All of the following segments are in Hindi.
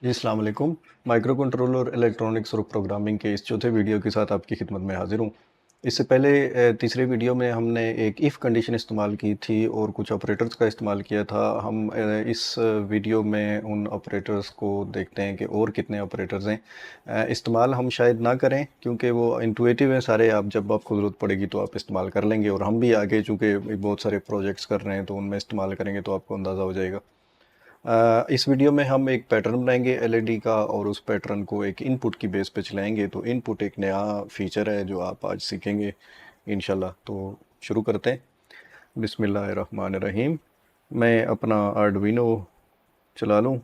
जी, अस्सलाम वालेकुम। माइक्रो कंट्रोलर इलेक्ट्रॉनिक्स और प्रोग्रामिंग के इस चौथे वीडियो के साथ आपकी खिदमत में हाज़िर हूँ। इससे पहले तीसरे वीडियो में हमने एक इफ़ कंडीशन इस्तेमाल की थी और कुछ ऑपरेटर्स का इस्तेमाल किया था। हम इस वीडियो में उन ऑपरेटर्स को देखते हैं कि और कितने ऑपरेटर्स हैं। इस्तेमाल हम शायद ना करें क्योंकि वो इंटुइटिव हैं सारे, आप जब आपको ज़रूरत पड़ेगी तो आप इस्तेमाल कर लेंगे, और हम भी आगे चूँकि बहुत सारे प्रोजेक्ट्स कर रहे हैं तो उनमें इस्तेमाल करेंगे तो आपको अंदाज़ा हो जाएगा। इस वीडियो में हम एक पैटर्न बनाएंगे एलईडी का और उस पैटर्न को एक इनपुट की बेस पे चलाएंगे। तो इनपुट एक नया फीचर है जो आप आज सीखेंगे इंशाल्लाह। तो शुरू करते हैं। बिस्मिल्लाहिर्रहमानिर्रहीम। मैं अपना आर्डुइनो चला लूँ।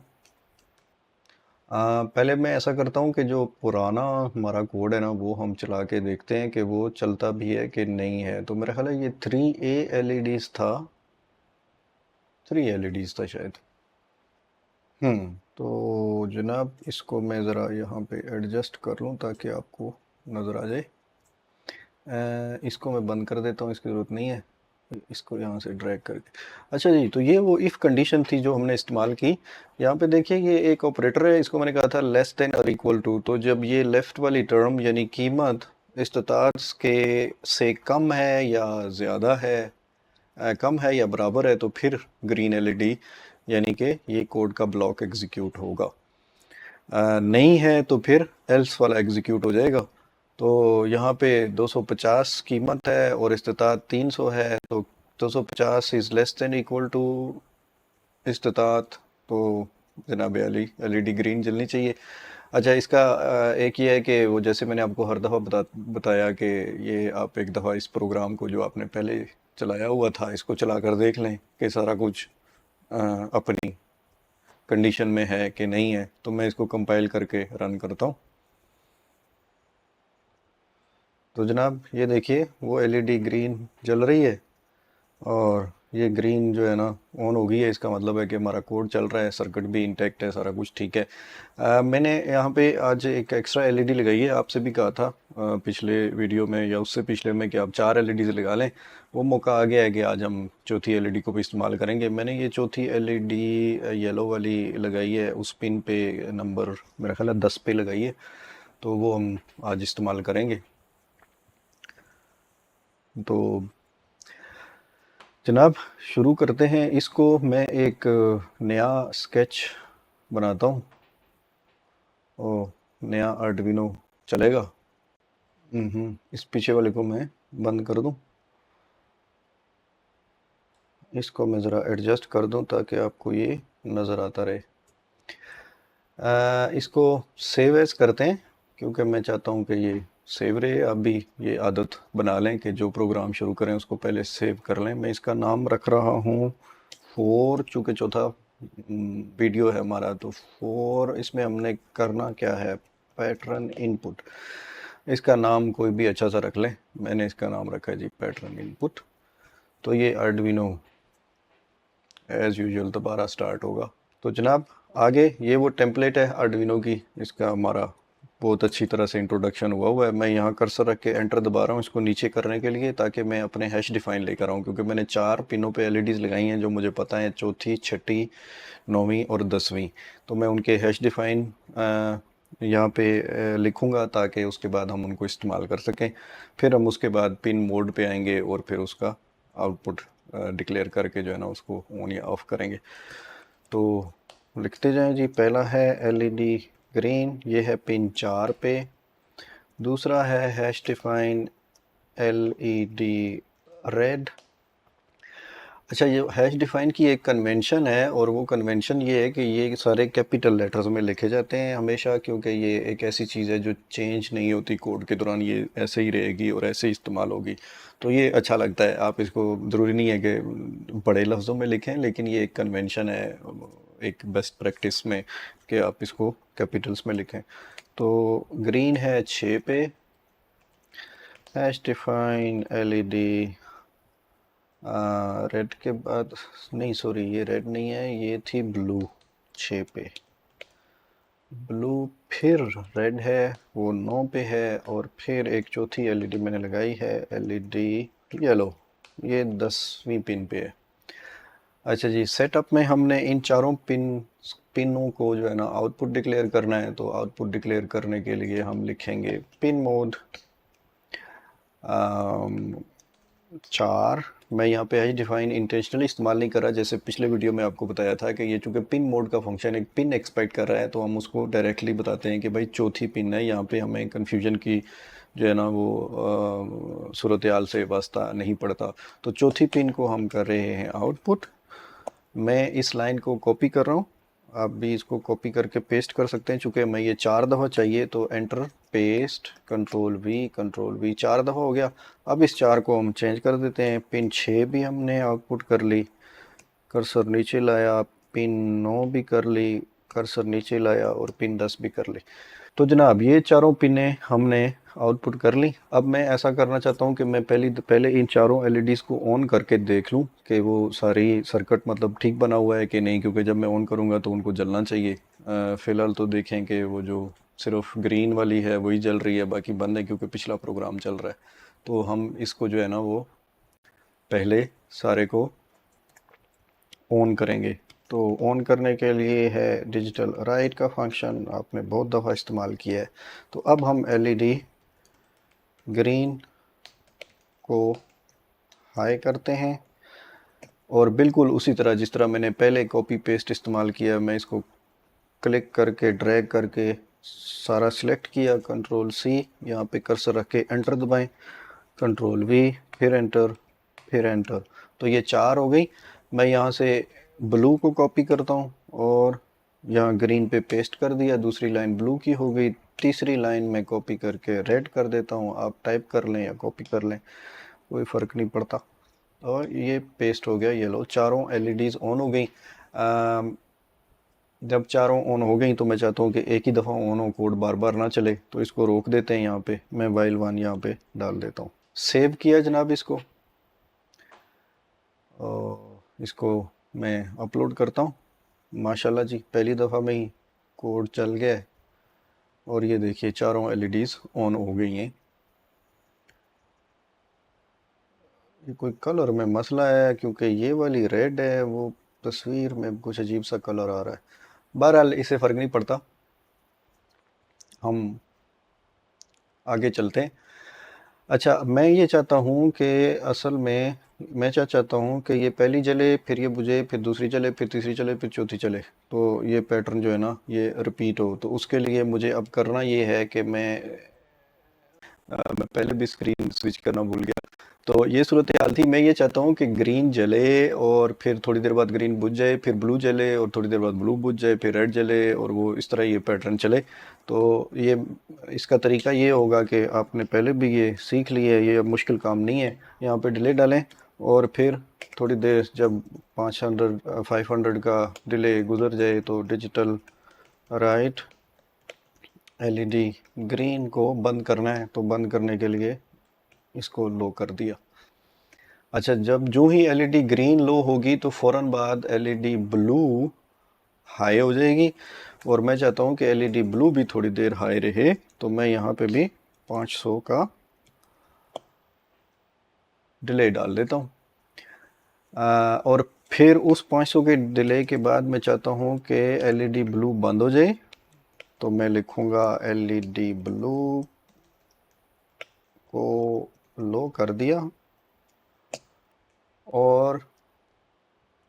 पहले मैं ऐसा करता हूँ कि जो पुराना हमारा कोड है ना वो हम चला के देखते हैं कि वो चलता भी है कि नहीं है। तो मेरा ख्याल है ये 3A एलईडीज़ था, 3 एलईडीज़ था शायद। तो जनाब इसको मैं ज़रा यहाँ पे एडजस्ट कर लूँ ताकि आपको नज़र आ जाए। इसको मैं बंद कर देता हूँ, इसकी ज़रूरत नहीं है। इसको यहाँ से ड्रैग करके, अच्छा जी, तो ये वो इफ़ कंडीशन थी जो हमने इस्तेमाल की। यहाँ पे देखिए ये एक ऑपरेटर है, इसको मैंने कहा था लेस देन और इक्वल टू। तो जब ये लेफ़्ट वाली टर्म यानी कीमत इस्तात के से कम है या ज़्यादा है, कम है या बराबर है, तो फिर ग्रीन एलईडी यानी कि ये कोड का ब्लॉक एग्जीक्यूट होगा। नहीं है तो फिर एल्स वाला एग्जीक्यूट हो जाएगा। तो यहाँ पे 250 कीमत है और इस्तात 300 है, तो 250 is less than equal to इस्तात। तो जनाब एलईडी ग्रीन जलनी चाहिए। अच्छा, इसका एक ये है कि वो जैसे मैंने आपको हर दफ़ा बताया कि ये आप एक दफ़ा इस प्रोग्राम को जो आपने पहले चलाया हुआ था इसको चला कर देख लें कि सारा कुछ अपनी कंडीशन में है कि नहीं है। तो मैं इसको कंपाइल करके रन करता हूँ। तो जनाब ये देखिए वो एलईडी ग्रीन जल रही है और ये ग्रीन जो है ना ऑन हो गई है। इसका मतलब है कि हमारा कोड चल रहा है, सर्किट भी इंटैक्ट है, सारा कुछ ठीक है। मैंने यहाँ पे आज एक एक्स्ट्रा एलईडी लगाई है। आपसे भी कहा था पिछले वीडियो में या उससे पिछले में कि आप 4 एलईडी लगा लें। वो मौका आ गया है कि आज हम चौथी एलईडी को भी इस्तेमाल करेंगे। मैंने ये चौथी एलईडी येलो वाली लगाई है, उस पिन पे नंबर मेरा ख्याल है 10 पे लगाई है। तो वो हम आज इस्तेमाल करेंगे। तो जनाब शुरू करते हैं। इसको मैं एक नया स्केच बनाता हूँ। ओ, नया आर्डुइनो चलेगा। इस पीछे वाले को मैं बंद कर दूँ, इसको मैं ज़रा एडजस्ट कर दूँ ताकि आपको ये नज़र आता रहे। इसको सेव एज करते हैं क्योंकि मैं चाहता हूँ कि ये सेव रहे। आप भी ये आदत बना लें कि जो प्रोग्राम शुरू करें उसको पहले सेव कर लें। मैं इसका नाम रख रहा हूँ 4, चूँकि चौथा वीडियो है हमारा। तो 4 इसमें हमने करना क्या है, पैटर्न इनपुट। इसका नाम कोई भी अच्छा सा रख लें। मैंने इसका नाम रखा है जी पैटर्न इनपुट। तो ये आर्डुइनो एज़ यूजुअल दोबारा स्टार्ट होगा। तो जनाब आगे ये वो टेम्पलेट है आर्डुइनो की, इसका हमारा बहुत अच्छी तरह से इंट्रोडक्शन हुआ है। मैं यहाँ कर्सर रख के एंटर दबा रहा हूँ इसको नीचे करने के लिए ताकि मैं अपने हैश डिफाइन लेकर आऊँ, क्योंकि मैंने 4 पिनों पे एलईडीज़ लगाई हैं जो मुझे पता है, चौथी, छठी, 9वीं और 10वीं। तो मैं उनके हैश डिफाइन यहाँ पे लिखूँगा ताकि उसके बाद हम उनको इस्तेमाल कर सकें। फिर हम उसके बाद पिन मोड पे आएंगे और फिर उसका आउटपुट डिक्लेयर करके जो है ना उसको ऑन या ऑफ करेंगे। तो लिखते जाएं जी। पहला है एलईडी ग्रीन, ये है पिन 4 पे। दूसरा है हैश डिफाइन एलईडी रेड। अच्छा, ये हैश डिफाइन की एक कन्वेंशन है और वो कन्वेंशन ये है कि ये सारे कैपिटल लेटर्स में लिखे जाते हैं हमेशा, क्योंकि ये एक ऐसी चीज़ है जो चेंज नहीं होती कोड के दौरान, ये ऐसे ही रहेगी और ऐसे ही इस्तेमाल होगी। तो ये अच्छा लगता है। आप इसको ज़रूरी नहीं है कि बड़े लफ्ज़ों में लिखें, लेकिन ये एक कन्वेंशन है एक बेस्ट प्रैक्टिस में कि आप इसको कैपिटल्स में लिखें। तो ग्रीन है 6 पे, हैश डिफाइन एलईडी रेड के बाद, नहीं सॉरी ये रेड नहीं है, ये थी ब्लू 6 पे। ब्लू फिर रेड है, वो 9 पे है, और फिर एक चौथी एलईडी मैंने लगाई है एलईडी येलो, ये 10वीं पिन पे है। अच्छा जी, सेटअप में हमने इन चारों पिनों को जो है ना आउटपुट डिक्लेयर करना है, तो आउटपुट डिक्लेयर करने के लिए हम लिखेंगे पिन मोड 4। मैं यहाँ पे आई डिफाइन इंटेंशनली इस्तेमाल नहीं कर रहा, जैसे पिछले वीडियो में आपको बताया था कि ये चूँकि पिन मोड का फंक्शन एक पिन एक्सपेक्ट कर रहा है, तो हम उसको डायरेक्टली बताते हैं कि भाई चौथी पिन है। यहाँ पे हमें कन्फ्यूजन की जो है ना वो सूरत हाल से वास्ता नहीं पड़ता। तो चौथी पिन को हम कर रहे हैं आउटपुट। मैं इस लाइन को कॉपी कर रहा हूँ, आप भी इसको कॉपी करके पेस्ट कर सकते हैं। चूँकि मैं ये 4 दफ़ा चाहिए तो एंटर, पेस्ट, कंट्रोल वी 4 दफ़ा हो गया। अब इस 4 को हम चेंज कर देते हैं। पिन 6 भी हमने आउटपुट कर ली, कर्सर नीचे लाया, पिन 9 भी कर ली, कर्सर नीचे लाया, और पिन 10 भी कर ली। तो जनाब ये चारों पिनें हमने आउटपुट कर ली। अब मैं ऐसा करना चाहता हूँ कि मैं पहले इन चारों एलईडीज़ को ऑन करके देख लूँ कि वो सारी सर्किट मतलब ठीक बना हुआ है कि नहीं, क्योंकि जब मैं ऑन करूँगा तो उनको जलना चाहिए। फ़िलहाल तो देखें कि वो जो सिर्फ ग्रीन वाली है वही जल रही है, बाकी बंद है क्योंकि पिछला प्रोग्राम चल रहा है। तो हम इसको जो है ना वो पहले सारे को ऑन करेंगे। तो ऑन करने के लिए है डिजिटल राइट का फंक्शन, आपने बहुत दफ़ा इस्तेमाल किया है। तो अब हम एलईडी ग्रीन को हाई करते हैं, और बिल्कुल उसी तरह जिस तरह मैंने पहले कॉपी पेस्ट इस्तेमाल किया, मैं इसको क्लिक करके ड्रैग करके सारा सिलेक्ट किया, कंट्रोल सी, यहाँ पे कर्सर रख के एंटर दबाएं, कंट्रोल वी, फिर एंटर, फिर एंटर। तो ये 4 हो गई। मैं यहाँ से ब्लू को कॉपी करता हूँ और यहाँ ग्रीन पे पेस्ट कर दिया, दूसरी लाइन ब्लू की हो गई। तीसरी लाइन में कॉपी करके रेड कर देता हूँ, आप टाइप कर लें या कॉपी कर लें, कोई फ़र्क नहीं पड़ता। और ये पेस्ट हो गया। ये लो, चारों एलईडीज़ ऑन हो गई। जब चारों ऑन हो गई तो मैं चाहता हूँ कि एक ही दफ़ा ऑन हो, कोड बार बार ना चले, तो इसको रोक देते हैं। यहाँ पे मैं वाइल 1 यहाँ पे डाल देता हूँ। सेव किया जनाब इसको, और इसको मैं अपलोड करता हूँ। माशाल्लाह जी, पहली दफ़ा में ही कोड चल गया है, और ये देखिए चारों एलईडीज़ ऑन हो गई हैं। ये कोई कलर में मसला है, क्योंकि ये वाली रेड है, वो तस्वीर में कुछ अजीब सा कलर आ रहा है। बहरहाल इससे फ़र्क नहीं पड़ता, हम आगे चलते हैं। अच्छा, मैं ये चाहता हूँ कि असल में मैं क्या चाहता हूँ कि ये पहली जले, फिर ये बुझे, फिर दूसरी चले, फिर तीसरी चले, फिर चौथी चले, तो ये पैटर्न जो है ना ये रिपीट हो। तो उसके लिए मुझे अब करना ये है कि मैं पहले भी स्क्रीन स्विच करना भूल गया। तो ये सूरत हाल थी। मैं ये चाहता हूँ कि ग्रीन जले और फिर थोड़ी देर बाद ग्रीन बुझ जाए, फिर ब्लू जले और थोड़ी देर बाद ब्लू बुझ जाए, फिर रेड जले, और वो इस तरह ये पैटर्न चले। तो ये इसका तरीका ये होगा कि आपने पहले भी ये सीख लिया है, ये अब मुश्किल काम नहीं है। यहाँ पे डिले डालें, और फिर थोड़ी देर जब 500 का डिले गुजर जाए तो डिजिटल राइट एलईडी ग्रीन को बंद करना है। तो बंद करने के लिए इसको लो कर दिया। अच्छा, जब जो ही एलईडी ग्रीन लो होगी तो फ़ौरन बाद एलईडी ब्लू हाई हो जाएगी, और मैं चाहता हूँ कि एलईडी ब्लू भी थोड़ी देर हाई रहे। तो मैं यहाँ पे भी 500 का डिले डाल देता हूँ। और फिर उस 500 के डिले के बाद मैं चाहता हूँ कि एलईडी ब्लू बंद हो जाए। तो मैं लिखूँगा एलईडी ब्लू को लो कर दिया, और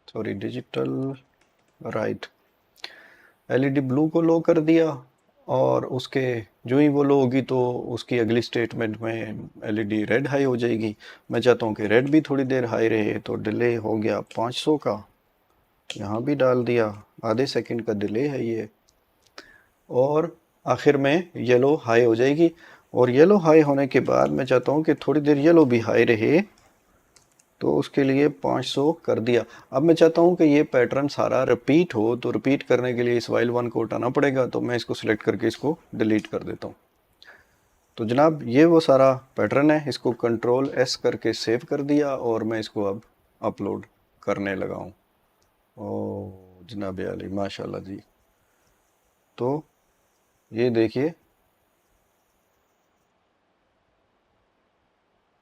sorry digital right LED blue को लो कर दिया, और उसके जो ही वो लो होगी तो उसकी अगली स्टेटमेंट में एलईडी रेड हाई हो जाएगी। मैं चाहता हूँ कि रेड भी थोड़ी देर हाई रहे, तो डिले हो गया 500 का, यहाँ भी डाल दिया, आधे सेकंड का डिले है ये। और आखिर में येलो हाई हो जाएगी, और येलो हाई होने के बाद मैं चाहता हूँ कि थोड़ी देर येलो भी हाई रहे, तो उसके लिए 500 कर दिया। अब मैं चाहता हूँ कि ये पैटर्न सारा रिपीट हो, तो रिपीट करने के लिए इस वाइल 1 को उठाना पड़ेगा। तो मैं इसको सिलेक्ट करके इसको डिलीट कर देता हूँ। तो जनाब ये वो सारा पैटर्न है, इसको कंट्रोल एस करके सेव कर दिया, और मैं इसको अब अपलोड करने लगा हूँ। ओ जनाब आली, माशाल्लाह जी। तो ये देखिए,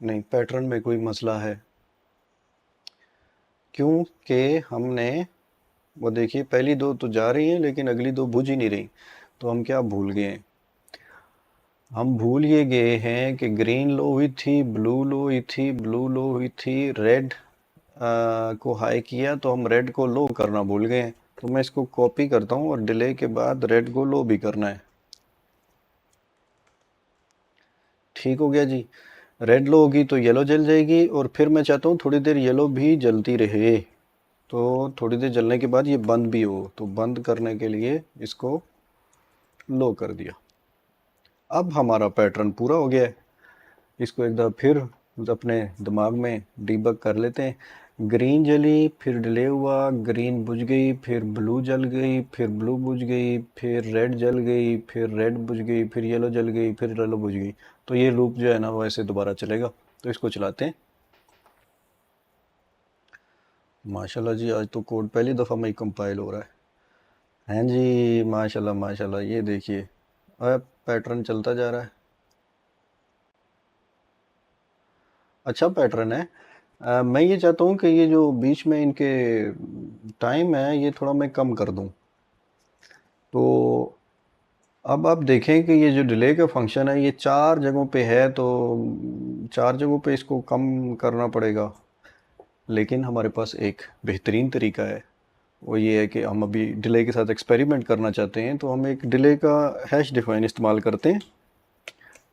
नहीं पैटर्न में कोई मसला है, क्योंकि हमने वो देखिए पहली दो तो जा रही हैं लेकिन अगली दो बुझ ही नहीं रही। तो हम क्या भूल गए हैं? हम भूल ये गए हैं कि ग्रीन लो हुई थी, ब्लू लो हुई थी, ब्लू लो हुई थी, रेड को हाई किया तो हम रेड को लो करना भूल गए हैं। तो मैं इसको कॉपी करता हूँ और डिले के बाद रेड को लो भी करना है। ठीक हो गया जी। रेड लो होगी तो येलो जल जाएगी और फिर मैं चाहता हूँ थोड़ी देर येलो भी जलती रहे। तो थोड़ी देर जलने के बाद ये बंद भी हो, तो बंद करने के लिए इसको लो कर दिया। अब हमारा पैटर्न पूरा हो गया है। इसको एक दफ़ा फिर अपने दिमाग में डीबग कर लेते हैं। ग्रीन जली, फिर डिले हुआ, ग्रीन बुझ गई, फिर ब्लू जल गई, फिर ब्लू बुझ गई, फिर रेड जल गई, फिर रेड बुझ गई, फिर येलो जल गई, फिर येलो बुझ गई। तो ये लूप जो है ना वो ऐसे दोबारा चलेगा। तो इसको चलाते हैं। माशाल्लाह जी, आज तो कोड पहली दफ़ा में ही कंपाइल हो रहा है। हैं जी, माशाल्लाह माशाल्लाह, ये देखिए अब पैटर्न चलता जा रहा है। अच्छा पैटर्न है। मैं ये चाहता हूँ कि ये जो बीच में इनके टाइम है ये थोड़ा मैं कम कर दूँ। तो अब आप देखें कि ये जो डिले का फंक्शन है ये चार जगहों पे है, तो चार जगहों पे इसको कम करना पड़ेगा। लेकिन हमारे पास एक बेहतरीन तरीका है। वो ये है कि हम अभी डिले के साथ एक्सपेरिमेंट करना चाहते हैं, तो हम एक डिले का हैश डिफाइन इस्तेमाल करते हैं।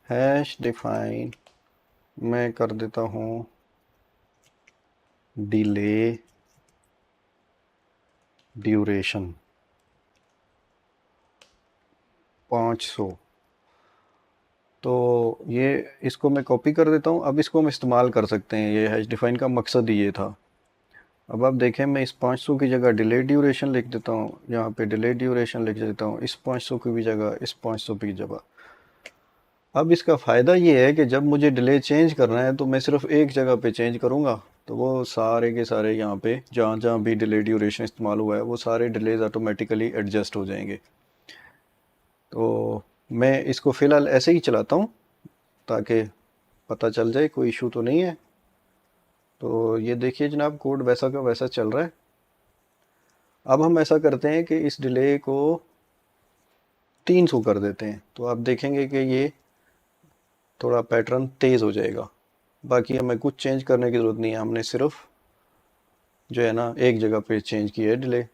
हैश डिफाइन मैं कर देता हूँ डिले ड्यूरेशन 500। तो ये इसको मैं कॉपी कर देता हूँ। अब इसको हम इस्तेमाल कर सकते हैं, ये हैश डिफाइन का मकसद ही ये था। अब आप देखें मैं इस 500 की जगह डिले ड्यूरेशन लिख देता हूँ, यहाँ पे डिले ड्यूरेशन लिख देता हूँ, इस 500 की भी जगह इस 500 की जगह। अब इसका फ़ायदा ये है कि जब मुझे डिले चेंज करना है तो मैं सिर्फ एक जगह पे चेंज करूँगा, तो वो सारे के सारे यहाँ पे जहाँ जहाँ भी डिले ड्यूरेशन इस्तेमाल हुआ है वो सारे डिलेज ऑटोमेटिकली एडजस्ट हो जाएंगे। तो मैं इसको फ़िलहाल ऐसे ही चलाता हूँ ताकि पता चल जाए कोई इशू तो नहीं है। तो ये देखिए जनाब, कोड वैसा का वैसा चल रहा है। अब हम ऐसा करते हैं कि इस डिले को 300 कर देते हैं, तो आप देखेंगे कि ये थोड़ा पैटर्न तेज़ हो जाएगा। बाकी हमें कुछ चेंज करने की ज़रूरत नहीं है, हमने सिर्फ जो है ना एक जगह पे चेंज किया है डिले।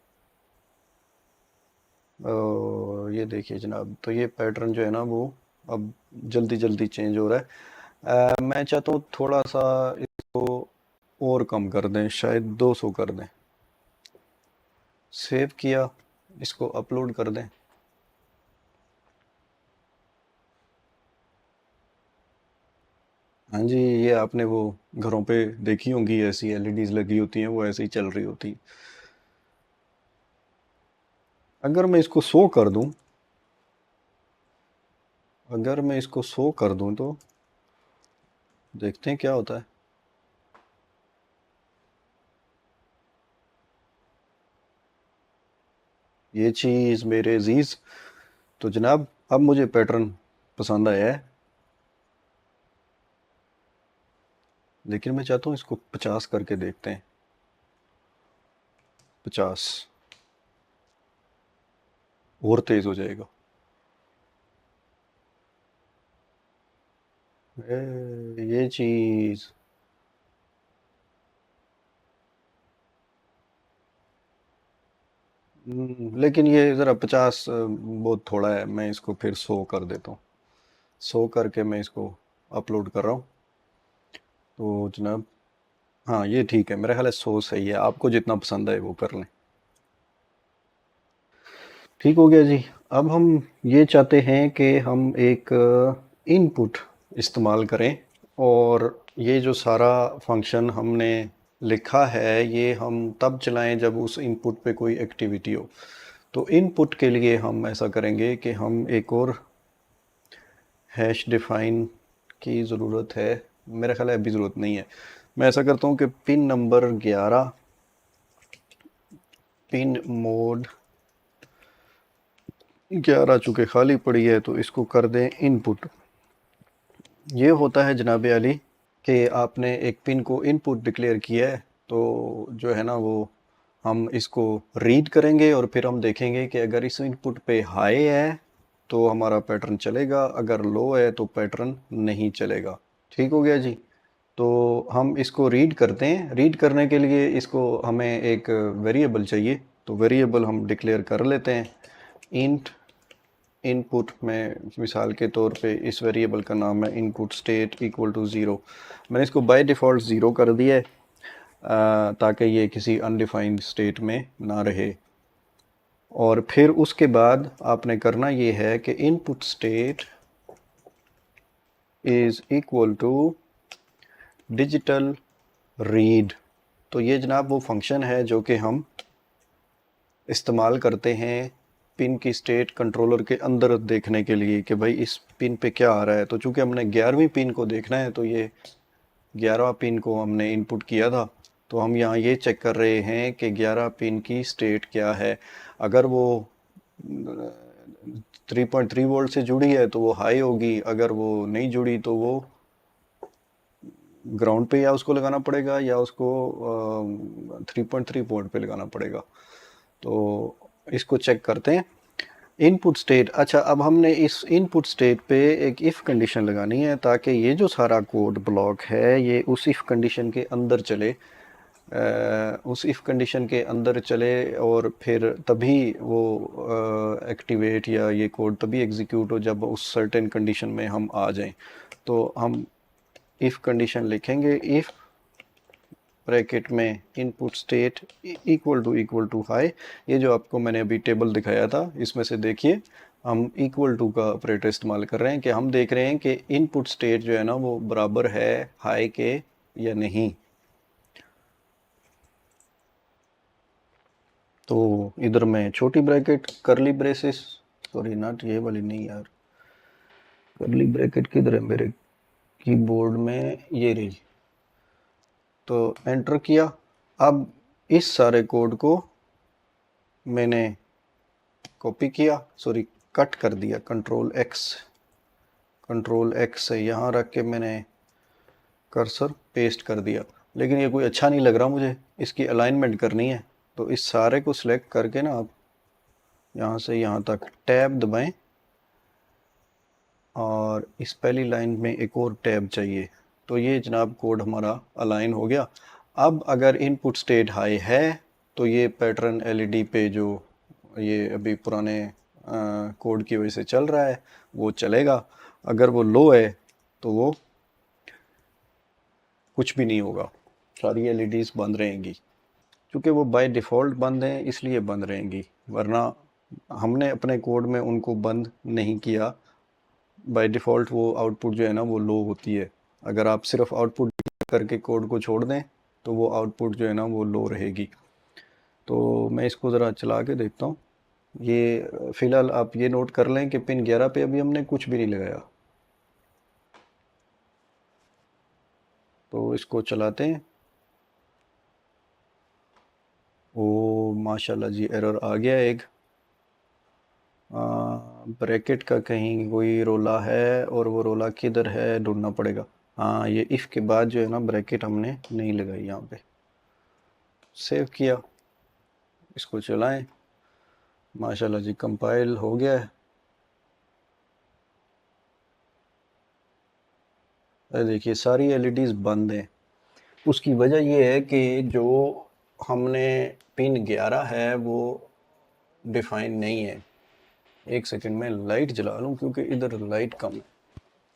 और ये देखिए जनाब, तो ये पैटर्न जो है ना वो अब जल्दी जल्दी चेंज हो रहा है। मैं चाहता हूँ थोड़ा सा इसको और कम कर दें, शायद 200 कर दें। सेव किया, इसको अपलोड कर दें। हाँ जी, ये आपने वो घरों पे देखी होंगी, ऐसी एलईडीज लगी होती हैं, वो ऐसे ही चल रही होती। अगर मैं इसको 100 कर दूं, अगर मैं इसको 100 कर दूं तो देखते हैं क्या होता है। ये चीज़ मेरे अजीज़, तो जनाब अब मुझे पैटर्न पसंद आया है, लेकिन मैं चाहता हूँ इसको 50 करके देखते हैं। 50 और तेज़ हो जाएगा। ये चीज़ लेकिन ये ज़रा 50 बहुत थोड़ा है, मैं इसको फिर 100 कर देता हूँ। 100 करके मैं इसको अपलोड कर रहा हूँ। तो जनाब हाँ ये ठीक है, मेरा ख्याल है 100 सही है, आपको जितना पसंद आए वो कर लें। ठीक हो गया जी। अब हम ये चाहते हैं कि हम एक इनपुट इस्तेमाल करें, और ये जो सारा फंक्शन हमने लिखा है ये हम तब चलाएं जब उस इनपुट पे कोई एक्टिविटी हो। तो इनपुट के लिए हम ऐसा करेंगे कि हम एक और हैश डिफाइन की ज़रूरत है। मेरा ख्याल है अभी ज़रूरत नहीं है। मैं ऐसा करता हूँ कि पिन नंबर 11, पिन मोड 11 चूँकि खाली पड़ी है तो इसको कर दें इनपुट। ये होता है जनाब अली कि आपने एक पिन को इनपुट डिक्लेयर किया है, तो जो है ना वो हम इसको रीड करेंगे और फिर हम देखेंगे कि अगर इस इनपुट पे हाई है तो हमारा पैटर्न चलेगा, अगर लो है तो पैटर्न नहीं चलेगा। ठीक हो गया जी। तो हम इसको रीड करते हैं। रीड करने के लिए इसको हमें एक वेरिएबल चाहिए, तो वेरिएबल हम डिक्लेयर कर लेते हैं। इंट इनपुट में मिसाल के तौर पे इस वेरिएबल का नाम है इनपुट स्टेट इक्वल टू 0। मैंने इसको बाय डिफ़ॉल्ट 0 कर दिया है ताकि ये किसी अनडिफाइंड स्टेट में ना रहे। और फिर उसके बाद आपने करना ये है कि input state is equal to digital read. तो ये जनाब वो फंक्शन है जो कि हम इस्तेमाल करते हैं पिन की स्टेट कंट्रोलर के अंदर देखने के लिए कि भाई इस पिन पे क्या आ रहा है। तो चूंकि हमने 11वीं पिन को देखना है तो ये 11वां पिन को हमने इनपुट किया था, तो हम यहाँ ये चेक कर रहे हैं कि 11 पिन की स्टेट क्या है। अगर वो 3.3 वोल्ट से जुड़ी है तो वो हाई होगी, अगर वो नहीं जुड़ी तो वो ग्राउंड पे या उसको लगाना पड़ेगा या उसको 3.3 वोल्ट पे लगाना पड़ेगा। तो इसको चेक करते हैं। इनपुट स्टेट, अच्छा अब हमने इस इनपुट स्टेट पे एक इफ़ कंडीशन लगानी है ताकि ये जो सारा कोड ब्लॉक है ये उस इफ़ कंडीशन के अंदर चले, उस इफ़ कंडीशन के अंदर चले और फिर तभी वो एक्टिवेट या ये कोड तभी एग्जीक्यूट हो जब उस सर्टेन कंडीशन में हम आ जाएं। तो हम इफ़ कंडीशन लिखेंगे, इफ़ ब्रैकेट में input state equal to high. ये जो आपको मैंने अभी टेबल दिखाया था इसमें से देखिए हम इक्वल टू का ऑपरेटर इस्तेमाल कर रहे हैं कि हम देख रहे हैं कि इनपुट स्टेट जो है ना वो बराबर है हाई के या नहीं। तो इधर मैं छोटी ब्रैकेट करली ब्रेसेस, सॉरी नॉट ये वाली नहीं यार, करली ब्रैकेट किधर है मेरे कीबोर्ड में, ये रही। तो एंटर किया। अब इस सारे कोड को मैंने कॉपी किया, सॉरी कट कर दिया, कंट्रोल एक्स से यहाँ रख के मैंने कर्सर पेस्ट कर दिया। लेकिन ये कोई अच्छा नहीं लग रहा मुझे, इसकी अलाइनमेंट करनी है। तो इस सारे को सिलेक्ट करके ना आप यहाँ से यहाँ तक टैब दबाएं और इस पहली लाइन में एक और टैब चाहिए। तो ये जनाब कोड हमारा अलाइन हो गया। अब अगर इनपुट स्टेट हाई है तो ये पैटर्न एलईडी पे जो ये अभी पुराने कोड की वजह से चल रहा है वो चलेगा, अगर वो लो है तो वो कुछ भी नहीं होगा, सारी एलईडीज़ बंद रहेंगी। क्योंकि वो बाय डिफ़ॉल्ट बंद हैं इसलिए बंद रहेंगी, वरना हमने अपने कोड में उनको बंद नहीं किया। बाय डिफ़ॉल्ट वो आउटपुट जो है ना वो लो होती है। अगर आप सिर्फ आउटपुट करके कोड को छोड़ दें तो वो आउटपुट जो है ना वो लो रहेगी। तो मैं इसको ज़रा चला के देखता हूँ। ये फ़िलहाल आप ये नोट कर लें कि पिन 11 पे अभी हमने कुछ भी नहीं लगाया। तो इसको चलाते हैं। ओ माशाल्लाह जी, एरर आ गया एक। ब्रैकेट का कहीं कोई रोला है और वो रोला किधर है ढूंढना पड़ेगा। हाँ, ये इफ़ के बाद जो है ना ब्रैकेट हमने नहीं लगाई यहाँ पे। सेव किया, इसको चलाएं। माशाल्लाह जी कंपाइल हो गया है। देखिए सारी एलईडीज़ बंद हैं। उसकी वजह ये है कि जो हमने पिन 11 है वो डिफाइन नहीं है। एक सेकंड में लाइट जला लूँ क्योंकि इधर लाइट कम है।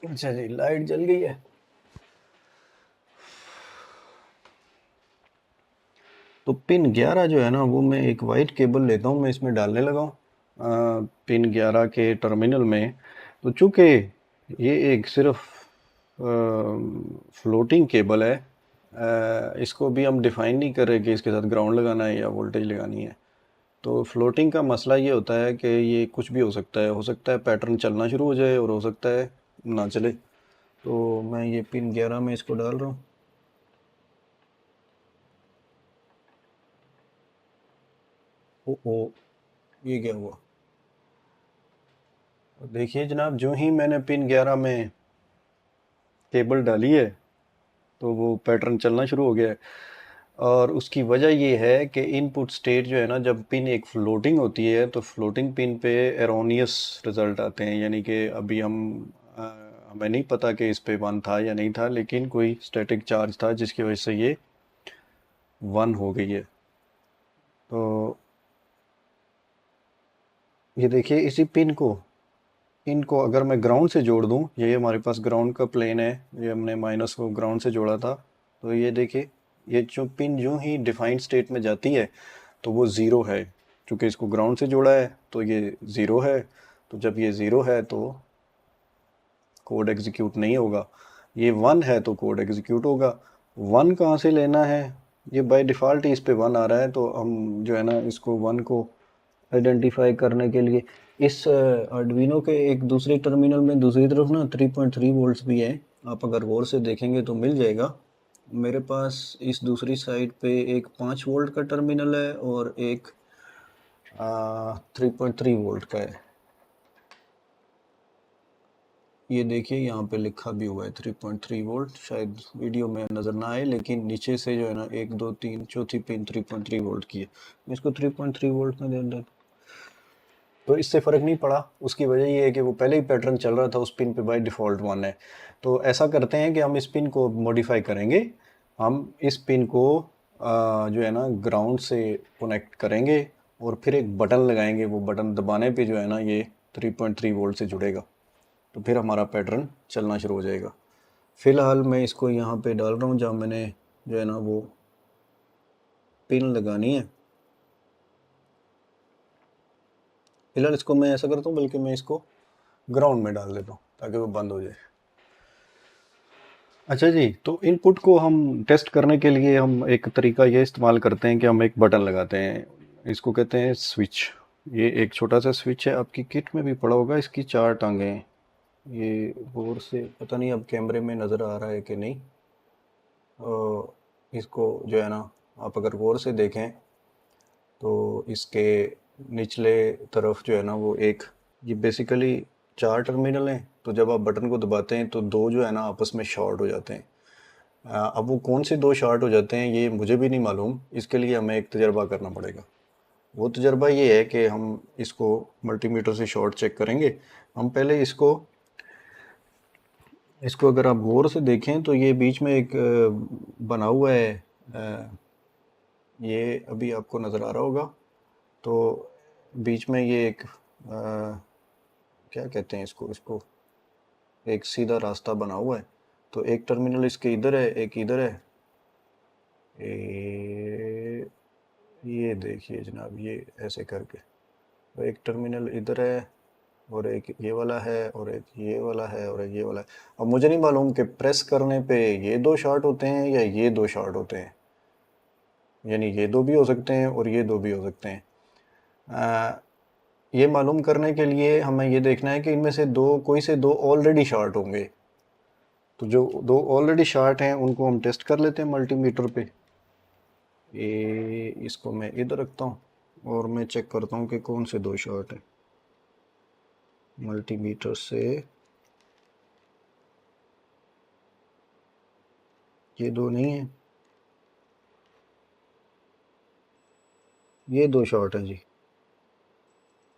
अच्छा जी, लाइट जल गई है। तो पिन 11 जो है ना वो मैं एक वाइट केबल लेता हूँ, मैं इसमें डालने लगा हूँ पिन 11 के टर्मिनल में। तो चूँकि ये एक सिर्फ फ्लोटिंग केबल है, इसको भी हम डिफ़ाइन नहीं कर रहे कि इसके साथ ग्राउंड लगाना है या वोल्टेज लगानी है। तो फ्लोटिंग का मसला ये होता है कि ये कुछ भी हो सकता है पैटर्न चलना शुरू हो जाए और हो सकता है ना चले। तो मैं ये पिन 11 में इसको डाल रहा हूँ। ओ, ये क्या हुआ? देखिए जनाब, जो ही मैंने पिन 11 में केबल डाली है तो वो पैटर्न चलना शुरू हो गया है। और उसकी वजह ये है कि इनपुट स्टेट जो है ना, जब पिन एक फ्लोटिंग होती है तो फ्लोटिंग पिन पे एरोनियस रिज़ल्ट आते हैं, यानी कि अभी अ, हमें नहीं पता कि इस पे 1 था या नहीं था, लेकिन कोई स्टैटिक चार्ज था जिसकी वजह से ये 1 हो गई है। तो ये देखिए, इसी पिन को इनको अगर मैं ग्राउंड से जोड़ दूं, ये हमारे पास ग्राउंड का प्लेन है, ये हमने माइनस को ग्राउंड से जोड़ा था, तो ये देखिए, ये जो पिन जो ही डिफाइंड स्टेट में जाती है तो वो ज़ीरो है। चूँकि इसको ग्राउंड से जोड़ा है तो ये ज़ीरो है, तो जब ये ज़ीरो है तो कोड एग्जीक्यूट नहीं होगा। ये 1 है तो कोड एग्जीक्यूट होगा। 1 कहाँ से लेना है? ये बाय डिफ़ॉल्ट ही इस पे 1 आ रहा है, तो हम जो है ना इसको 1 को आइडेंटिफाई करने के लिए इस आर्डुइनो के एक दूसरे टर्मिनल में दूसरी तरफ ना 3.3 वोल्ट्स भी है। आप अगर गौर से देखेंगे तो मिल जाएगा। मेरे पास इस दूसरी साइड पे एक 5 वोल्ट का टर्मिनल है और एक 3.3 वोल्ट का है। ये देखिए, यहाँ पे लिखा भी हुआ है 3.3 वोल्ट, शायद वीडियो में नज़र ना आए, लेकिन नीचे से जो है ना 1 2 3 चौथी पिन 3.3 वोल्ट की है। मैं इसको 3.3 वोल्ट में दे देता, तो इससे फ़र्क नहीं पड़ा। उसकी वजह ये है कि वो पहले ही पैटर्न चल रहा था उस पिन पे, बाय डिफ़ॉल्ट 1 है। तो ऐसा करते हैं कि हम इस पिन को मॉडिफाई करेंगे। हम इस पिन को जो है ना ग्राउंड से कनेक्ट करेंगे और फिर एक बटन लगाएंगे। वो बटन दबाने पे जो है ना ये 3.3 वोल्ट से जुड़ेगा, तो फिर हमारा पैटर्न चलना शुरू हो जाएगा। फ़िलहाल मैं इसको यहाँ पे डाल रहा हूँ जहाँ मैंने जो है ना वो पिन लगानी है। फ़िलहाल इसको मैं ऐसा करता हूँ, बल्कि मैं इसको ग्राउंड में डाल देता हूँ ताकि वो बंद हो जाए। अच्छा जी, तो इनपुट को हम टेस्ट करने के लिए हम एक तरीका ये इस्तेमाल करते हैं कि हम एक बटन लगाते हैं। इसको कहते हैं स्विच। ये एक छोटा सा स्विच है, आपकी किट में भी पड़ा होगा। इसकी 4 टांगें हैं। ये गौर से, पता नहीं अब कैमरे में नज़र आ रहा है कि नहीं, इसको जो है ना आप अगर गौर से देखें तो इसके निचले तरफ जो है ना वो एक, ये बेसिकली 4 टर्मिनल हैं। तो जब आप बटन को दबाते हैं तो 2 जो है ना आपस में शॉर्ट हो जाते हैं। अब वो कौन से 2 शॉर्ट हो जाते हैं ये मुझे भी नहीं मालूम। इसके लिए हमें एक तजर्बा करना पड़ेगा। वो तजर्बा ये है कि हम इसको मल्टीमीटर से शॉर्ट चेक करेंगे। हम पहले इसको अगर आप गौर से देखें तो ये बीच में एक बना हुआ है। ये अभी आपको नज़र आ रहा होगा। तो बीच में ये एक क्या कहते हैं इसको इसको एक सीधा रास्ता बना हुआ है। तो एक टर्मिनल इसके इधर है, एक इधर है। ये देखिए जनाब, ये ऐसे करके तो एक टर्मिनल इधर है और एक ये वाला है और एक ये वाला है और एक ये वाला है। अब मुझे नहीं मालूम कि प्रेस करने पे ये 2 शॉर्ट होते हैं या ये 2 शॉर्ट होते हैं, यानी ये 2 भी हो सकते हैं और ये 2 भी हो सकते हैं। ये मालूम करने के लिए हमें ये देखना है कि इनमें से कोई से 2 ऑलरेडी शॉर्ट होंगे। तो जो 2 ऑलरेडी शॉर्ट हैं उनको हम टेस्ट कर लेते हैं मल्टीमीटर पे। ये इसको मैं इधर रखता हूँ और मैं चेक करता हूँ कि कौन से 2 शॉर्ट हैं। मल्टीमीटर से ये 2 नहीं है, ये 2 शॉर्ट हैं जी।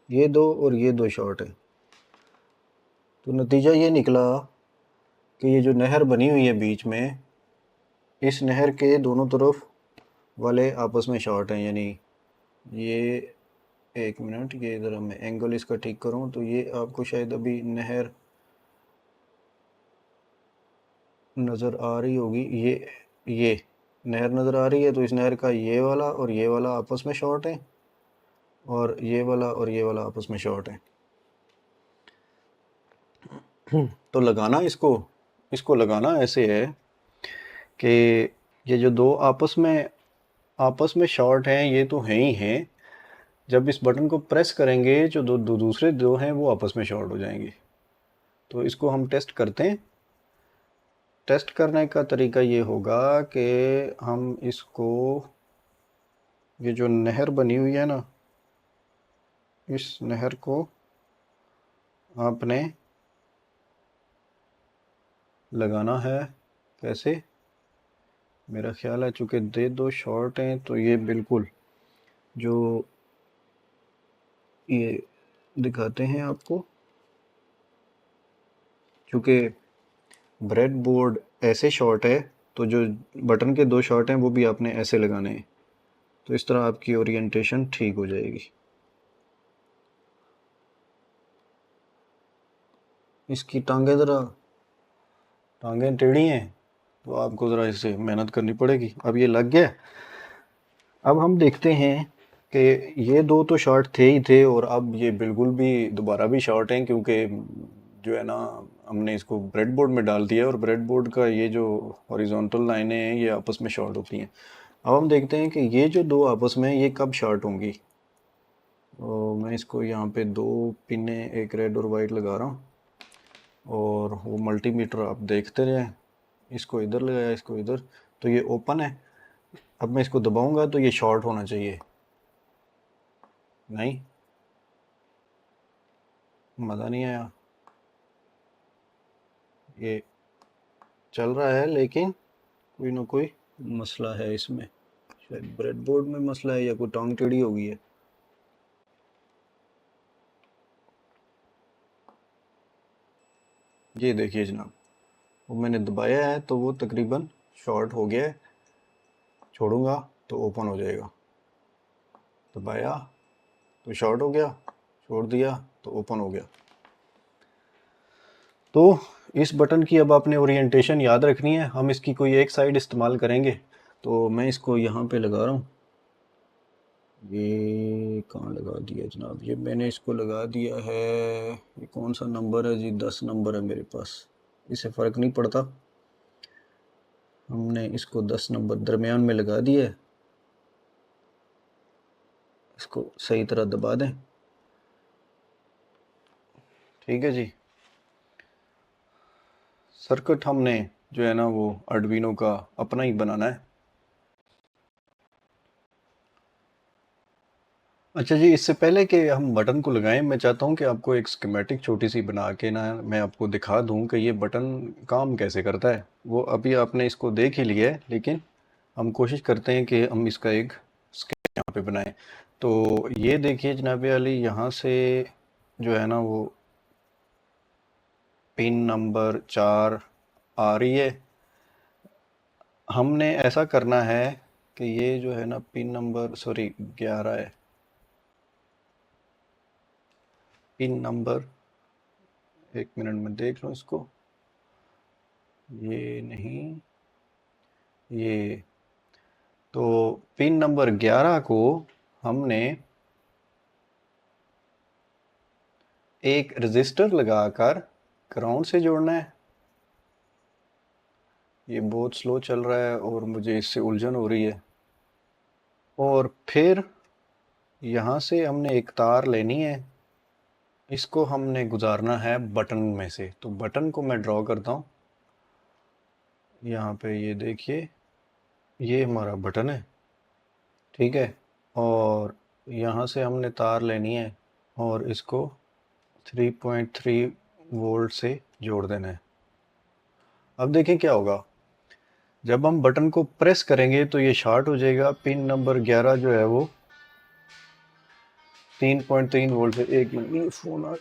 ये 2 और ये 2 शॉर्ट हैं। तो नतीजा ये निकला कि ये जो नहर बनी हुई है बीच में, इस नहर के दोनों तरफ वाले आपस में शॉर्ट हैं। यानी ये, एक मिनट, ये ज़रा मैं एंगल इसका ठीक करूँ तो ये आपको शायद अभी नहर नज़र आ रही होगी। ये नहर नज़र आ रही है, तो इस नहर का ये वाला और ये वाला आपस में शॉर्ट है और ये वाला और ये वाला आपस में शॉर्ट है। तो लगाना इसको लगाना ऐसे है कि ये जो 2 आपस में शॉर्ट हैं ये तो हैं ही हैं। जब इस बटन को प्रेस करेंगे जो दूसरे 2 हैं वो आपस में शॉर्ट हो जाएंगे। तो इसको हम टेस्ट करते हैं। टेस्ट करने का तरीका ये होगा कि हम इसको, ये जो नहर बनी हुई है ना, इस नहर को आपने लगाना है। कैसे? मेरा ख्याल है चूँकि ये दो शॉर्ट हैं तो ये बिल्कुल जो ये दिखाते हैं आपको, चूँकि ब्रेड बोर्ड ऐसे शॉर्ट है तो जो बटन के दो शॉर्ट हैं वो भी आपने ऐसे लगाने हैं, तो इस तरह आपकी ओरिएंटेशन ठीक हो जाएगी। इसकी टांगें टेढ़ी हैं तो आपको ज़रा इसे मेहनत करनी पड़ेगी। अब ये लग गया। अब हम देखते हैं कि ये दो तो शॉर्ट थे ही थे और अब ये बिल्कुल भी दोबारा भी शॉर्ट हैं, क्योंकि जो है ना हमने इसको ब्रेड बोर्ड में डाल दिया और ब्रेड बोर्ड का ये जो हॉरिजॉन्टल लाइनें हैं ये आपस में शॉर्ट होती हैं। अब हम देखते हैं कि ये जो दो आपस में ये कब शॉर्ट होंगी। तो मैं इसको यहाँ पे दो पिने, एक रेड और वाइट लगा रहा हूँ और वो मल्टीमीटर आप देखते रहें। इसको इधर लगाया, इसको इधर, तो ये ओपन है। अब मैं इसको दबाऊंगा तो ये शॉर्ट होना चाहिए। नहीं, मज़ा नहीं आया। ये चल रहा है लेकिन कोई ना कोई मसला है इसमें। शायद ब्रेडबोर्ड में मसला है या कोई टांग टेढ़ी हो गई है। ये देखिए जनाब, वो मैंने दबाया है तो वो तकरीबन शॉर्ट हो गया है। छोड़ूंगा तो ओपन हो जाएगा। दबाया तो शॉर्ट हो गया, छोड़ दिया तो ओपन हो गया। तो इस बटन की अब आपने ओरिएंटेशन याद रखनी है। हम इसकी कोई एक साइड इस्तेमाल करेंगे, तो मैं इसको यहाँ पे लगा रहा हूँ। ये कहाँ लगा दिया जनाब? ये मैंने इसको लगा दिया है, ये कौन सा नंबर है जी? 10 नंबर है मेरे पास। इससे फ़र्क नहीं पड़ता, हमने इसको 10 नंबर दरमियान में लगा दिया है। इसको सही तरह दबा दें। ठीक है जी। सर्किट हमने जो है ना वो आर्डुइनो का अपना ही बनाना है। अच्छा जी, इससे पहले कि हम बटन को लगाएं, मैं चाहता हूं कि आपको एक स्कीमेटिक छोटी सी बना के ना मैं आपको दिखा दूं कि ये बटन काम कैसे करता है। वो अभी आपने इसको देख ही लिया है, लेकिन हम कोशिश करते हैं कि हम इसका एक स्केच यहाँ पे बनाएं। तो ये देखिए जनाब अली, यहाँ से जो है ना वो पिन नंबर 4 आ रही है। हमने ऐसा करना है कि ये जो है ना पिन नंबर 11 है। पिन नंबर, एक मिनट में देख लो इसको। ये नहीं, ये तो पिन नंबर 11 को हमने एक रजिस्टर लगाकर ग्राउंड से जोड़ना है। ये बहुत स्लो चल रहा है और मुझे इससे उलझन हो रही है। और फिर यहाँ से हमने एक तार लेनी है, इसको हमने गुजारना है बटन में से। तो बटन को मैं ड्रॉ करता हूँ यहाँ पे। ये देखिए, ये हमारा बटन है, ठीक है। और यहाँ से हमने तार लेनी है और इसको 3.3 वोल्ट से जोड़ देना है। अब देखें क्या होगा। जब हम बटन को प्रेस करेंगे तो ये शॉर्ट हो जाएगा। पिन नंबर 11 जो है वो 3.3 वोल्ट से, एक मिनट फ़ोन आ।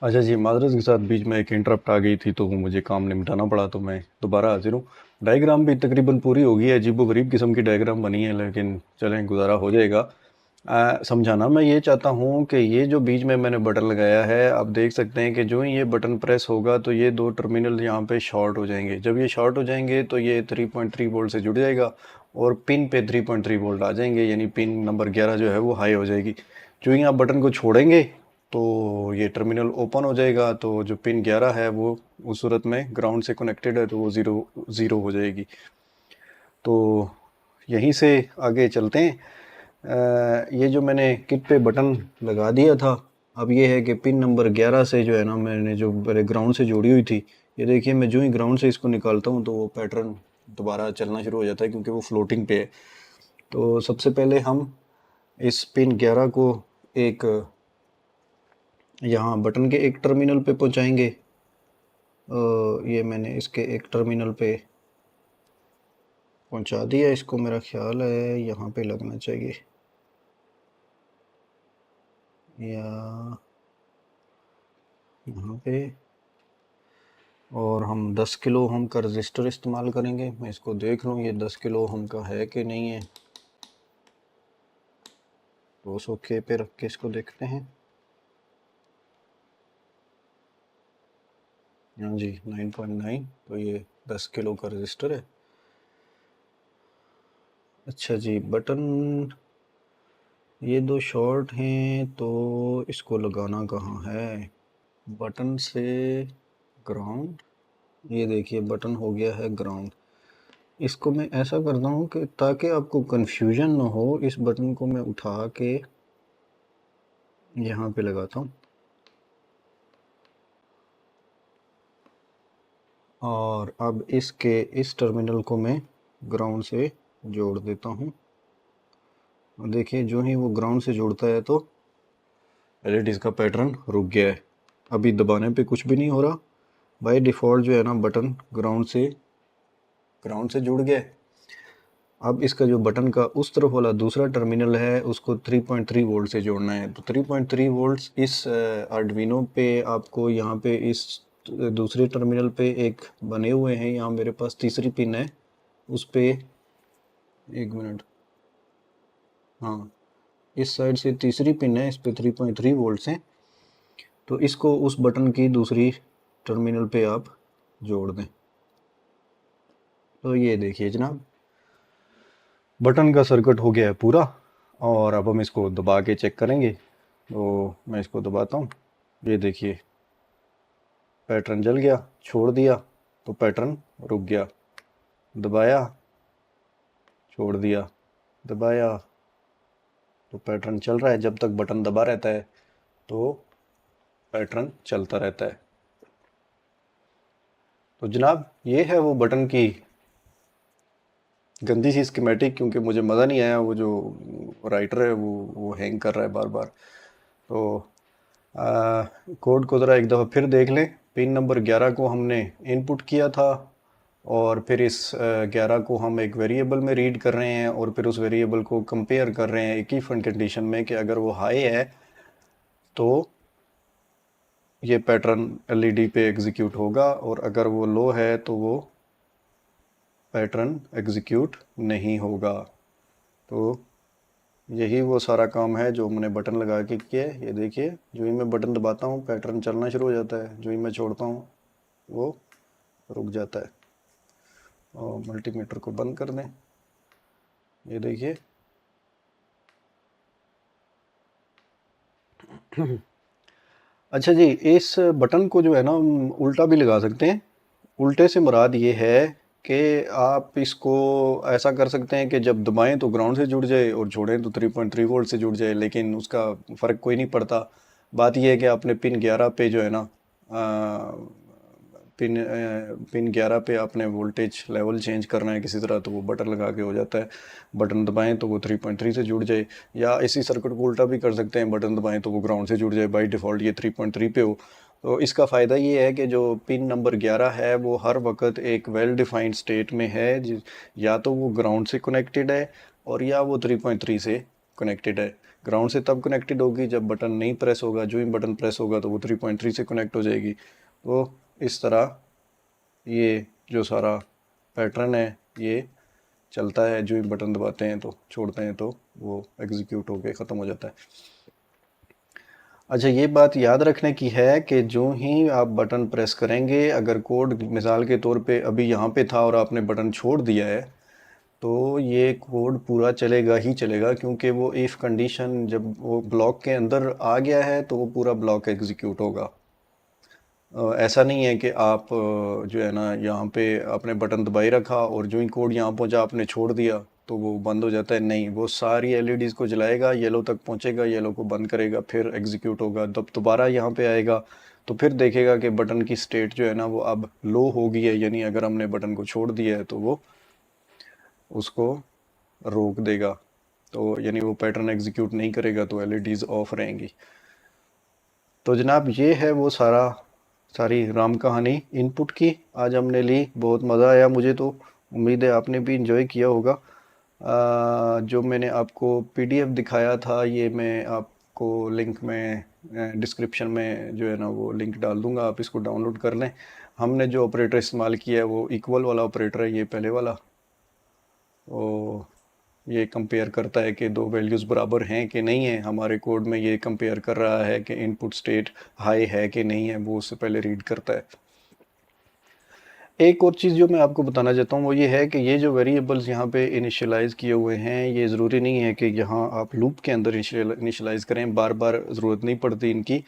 अच्छा जी, माजरत के साथ बीच में एक इंटरप्ट आ गई थी तो वो मुझे काम निपटाना पड़ा, तो मैं दोबारा हाजिर हूँ। डायग्राम भी तकरीबन पूरी हो गई है। अजीबो-गरीब किस्म की डायग्राम बनी है, लेकिन चलें गुजारा हो जाएगा। समझाना मैं ये चाहता हूँ कि ये जो बीच में मैंने बटन लगाया है, आप देख सकते हैं कि जो ही ये बटन प्रेस होगा तो ये दो टर्मिनल यहाँ पे शॉर्ट हो जाएंगे। जब ये शॉर्ट हो जाएंगे तो ये 3.3 वोल्ट से जुड़ जाएगा और पिन पे 3.3 वोल्ट आ जाएंगे, यानी पिन नंबर 11 जो है वो हाई हो जाएगी। जो ही आप बटन को छोड़ेंगे तो ये टर्मिनल ओपन हो जाएगा, तो जो पिन 11 है वो उस सूरत में ग्राउंड से कनेक्टेड है तो वो ज़ीरो हो जाएगी। तो यहीं से आगे चलते हैं। ये जो मैंने किट पे बटन लगा दिया था, अब ये है कि पिन नंबर 11 से जो है ना मैंने जो पहले ग्राउंड से जोड़ी हुई थी, ये देखिए मैं जो ही ग्राउंड से इसको निकालता हूँ तो वो पैटर्न दोबारा चलना शुरू हो जाता है, क्योंकि वो फ्लोटिंग पे है। तो सबसे पहले हम इस पिन 11 को एक यहाँ बटन के एक टर्मिनल पे पहुँचाएंगे। ये मैंने इसके एक टर्मिनल पे पहुंचा दिया इसको, मेरा ख्याल है यहाँ पे लगना चाहिए, या यहाँ पे। और हम 10 किलो ओम का रजिस्टर इस्तेमाल करेंगे। मैं इसको देख लूँ ये 10 किलो ओम का है कि नहीं है। 200 के पे रख के इसको देखते हैं। हाँ जी 9.9, तो ये 10 किलो का रजिस्टर है। अच्छा जी, बटन ये दो शॉर्ट हैं, तो इसको लगाना कहाँ है? बटन से ग्राउंड, ये देखिए बटन हो गया है ग्राउंड। इसको मैं ऐसा करता हूँ कि ताकि आपको कंफ्यूजन ना हो, इस बटन को मैं उठा के यहाँ पे लगाता हूँ और अब इसके इस टर्मिनल को मैं ग्राउंड से जोड़ देता हूँ। देखिए जो ही वो ग्राउंड से जोड़ता है तो एलईडीज़ का पैटर्न रुक गया है। अभी दबाने पे कुछ भी नहीं हो रहा। बाय डिफ़ॉल्ट जो है ना बटन ग्राउंड से जुड़ गया है। अब इसका जो बटन का उस तरफ वाला दूसरा टर्मिनल है उसको 3.3 वोल्ट से जोड़ना है। तो 3.3 वोल्ट्स इस आर्डुइनो पे आपको यहाँ पे इस दूसरे टर्मिनल पे एक बने हुए हैं। यहाँ मेरे पास तीसरी पिन है उस पे, एक मिनट, हाँ इस साइड से तीसरी पिन है, इस पे 3.3 वोल्ट्स हैं। तो इसको उस बटन की दूसरी टर्मिनल पे आप जोड़ दें। तो ये देखिए जनाब बटन का सर्किट हो गया है पूरा। और अब हम इसको दबा के चेक करेंगे। तो मैं इसको दबाता हूँ, ये देखिए पैटर्न जल गया, छोड़ दिया तो पैटर्न रुक गया, दबाया छोड़ दिया, दबाया तो पैटर्न चल रहा है। जब तक बटन दबा रहता है तो पैटर्न चलता रहता है। तो जनाब ये है वो बटन की गंदी सी स्कीमेटिक, क्योंकि मुझे मज़ा नहीं आया। वो जो राइटर है वो हैंग कर रहा है बार बार। तो कोड को ज़रा एक दफ़ा फिर देख लें। पिन नंबर 11 को हमने इनपुट किया था और फिर इस 11 को हम एक वेरिएबल में रीड कर रहे हैं और फिर उस वेरिएबल को कंपेयर कर रहे हैं एक ही फन कंडीशन में कि अगर वो हाई है तो ये पैटर्न एलईडी पे एग्जीक्यूट होगा और अगर वो लो है तो वो पैटर्न एग्जीक्यूट नहीं होगा। तो यही वो सारा काम है जो मैंने बटन लगा के किया है। ये देखिए जो ही मैं बटन दबाता हूँ पैटर्न चलना शुरू हो जाता है, जो ही मैं छोड़ता हूँ वो रुक जाता है। और मल्टीमीटर को बंद कर दें, ये देखिए अच्छा जी, इस बटन को जो है ना हम उल्टा भी लगा सकते हैं। उल्टे से मुराद ये है कि आप इसको ऐसा कर सकते हैं कि जब दबाएं तो ग्राउंड से जुड़ जाए और छोड़ें तो 3.3 वोल्ट से जुड़ जाए, लेकिन उसका फ़र्क कोई नहीं पड़ता। बात यह है कि आपने पिन 11 पे जो है ना पिन 11 पे आपने वोल्टेज लेवल चेंज करना है किसी तरह, तो वो बटन लगा के हो जाता है। बटन दबाएं तो वो 3.3 से जुड़ जाए, या इसी सर्किट को उल्टा भी कर सकते हैं, बटन दबाएं तो वो ग्राउंड से जुड़ जाए, बाई डिफ़ॉल्ट ये 3.3 पे हो। तो इसका फ़ायदा ये है कि जो पिन नंबर 11 है वो हर वक्त एक वेल डिफाइंड स्टेट में है, या तो वो ग्राउंड से कनेक्टेड है और या वो 3.3 से कनेक्टेड है। ग्राउंड से तब कनेक्टेड होगी जब बटन नहीं प्रेस होगा, जो ही बटन प्रेस होगा तो वो 3.3 से कनेक्ट हो जाएगी। तो इस तरह ये जो सारा पैटर्न है ये चलता है। जो ही बटन दबाते हैं तो छोड़ते हैं तो वो एग्जीक्यूट होके ख़त्म हो जाता है। अच्छा ये बात याद रखने की है कि जो ही आप बटन प्रेस करेंगे, अगर कोड मिसाल के तौर पे अभी यहाँ पे था और आपने बटन छोड़ दिया है तो ये कोड पूरा चलेगा ही चलेगा, क्योंकि वो इफ़ कंडीशन जब वो ब्लॉक के अंदर आ गया है तो वो पूरा ब्लॉक एग्जीक्यूट होगा। ऐसा नहीं है कि आप जो है ना यहाँ पे आपने बटन दबाई रखा और जो ही कोड यहाँ पहुँचा आपने छोड़ दिया तो वो बंद हो जाता है। नहीं, वो सारी एलईडीज़ को जलाएगा, येलो तक पहुँचेगा, येलो को बंद करेगा, फिर एग्जीक्यूट होगा। जब दोबारा यहाँ पे आएगा तो फिर देखेगा कि बटन की स्टेट जो है ना वो अब लो हो गई है, यानी अगर हमने बटन को छोड़ दिया है तो वो उसको रोक देगा। तो यानी वो पैटर्न एग्जीक्यूट नहीं करेगा, तो एलईडीज़ ऑफ रहेंगी। तो जनाब ये है वो सारा सारी राम कहानी इनपुट की आज हमने ली। बहुत मज़ा आया मुझे, तो उम्मीद है आपने भी इंजॉय किया होगा। जो मैंने आपको पीडीएफ दिखाया था, ये मैं आपको लिंक में डिस्क्रिप्शन में जो है ना वो लिंक डाल दूंगा, आप इसको डाउनलोड कर लें। हमने जो ऑपरेटर इस्तेमाल किया है वो इक्वल वाला ऑपरेटर है, ये पहले वाला। तो ये कंपेयर करता है कि दो वैल्यूज़ बराबर हैं कि नहीं है। हमारे कोड में ये कंपेयर कर रहा है कि इनपुट स्टेट हाई है कि नहीं है, वो उससे पहले रीड करता है। एक और चीज़ जो मैं आपको बताना चाहता हूँ वो ये है कि ये जो वेरिएबल्स यहाँ पे इनिशियलाइज़ किए हुए हैं, ये ज़रूरी नहीं है कि यहाँ आप लूप के अंदर इनिशियलाइज़ करें, बार बार ज़रूरत नहीं पड़ती इनकी।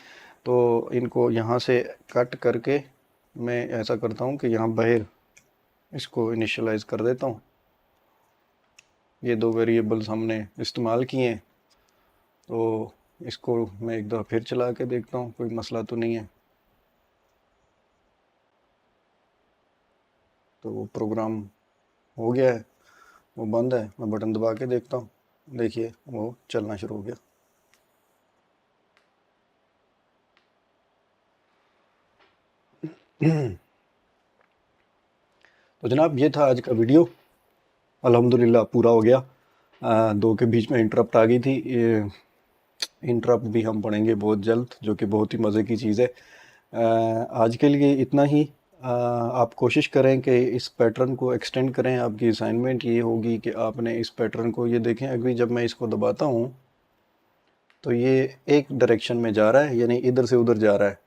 तो इनको यहाँ से कट करके मैं ऐसा करता हूँ कि यहाँ बाहर इसको इनिशियलाइज़ कर देता हूँ। ये दो वेरिएबल्स हमने इस्तेमाल किए हैं, तो इसको मैं एक दफ़ा फिर चला के देखता हूँ, कोई मसला तो नहीं है। तो वो प्रोग्राम हो गया है, वो बंद है। मैं बटन दबा के देखता हूँ, देखिए वो चलना शुरू हो गया। तो जनाब ये था आज का वीडियो, अल्हम्दुलिल्लाह पूरा हो गया। दो के बीच में इंटरप्ट आ गई थी, इंटरप्ट भी हम पढ़ेंगे बहुत जल्द, जो कि बहुत ही मज़े की चीज़ है। आज के लिए इतना ही। आप कोशिश करें कि इस पैटर्न को एक्सटेंड करें। आपकी असाइनमेंट ये होगी कि आपने इस पैटर्न को, ये देखें अभी जब मैं इसको दबाता हूँ तो ये एक डायरेक्शन में जा रहा है, यानी इधर से उधर जा रहा है।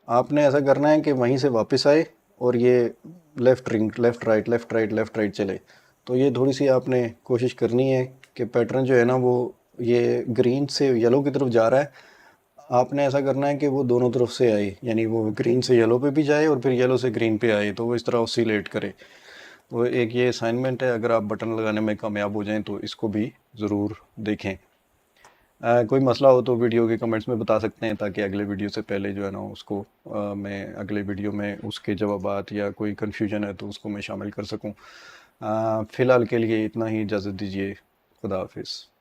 आपने ऐसा करना है कि वहीं से वापस आए और ये left ring, left right, left right, left right चले। तो ये थोड़ी सी आपने कोशिश करनी है कि पैटर्न जो है ना वो ये ग्रीन से येलो की तरफ जा रहा है, आपने ऐसा करना है कि वो दोनों तरफ से आए, यानी वो ग्रीन से येलो पे भी जाए और फिर येलो से ग्रीन पे आए, तो वो इस तरह ऑसिलेट करे। तो एक ये असाइनमेंट है, अगर आप बटन लगाने में कामयाब हो जाएं तो इसको भी ज़रूर देखें। कोई मसला हो तो वीडियो के कमेंट्स में बता सकते हैं, ताकि अगले वीडियो से पहले जो है ना उसको मैं अगले वीडियो में उसके जवाबात या कोई कन्फ्यूजन है तो उसको मैं शामिल कर सकूं। फ़िलहाल के लिए इतना ही, इजाज़त दीजिए। खुदा हाफिज़।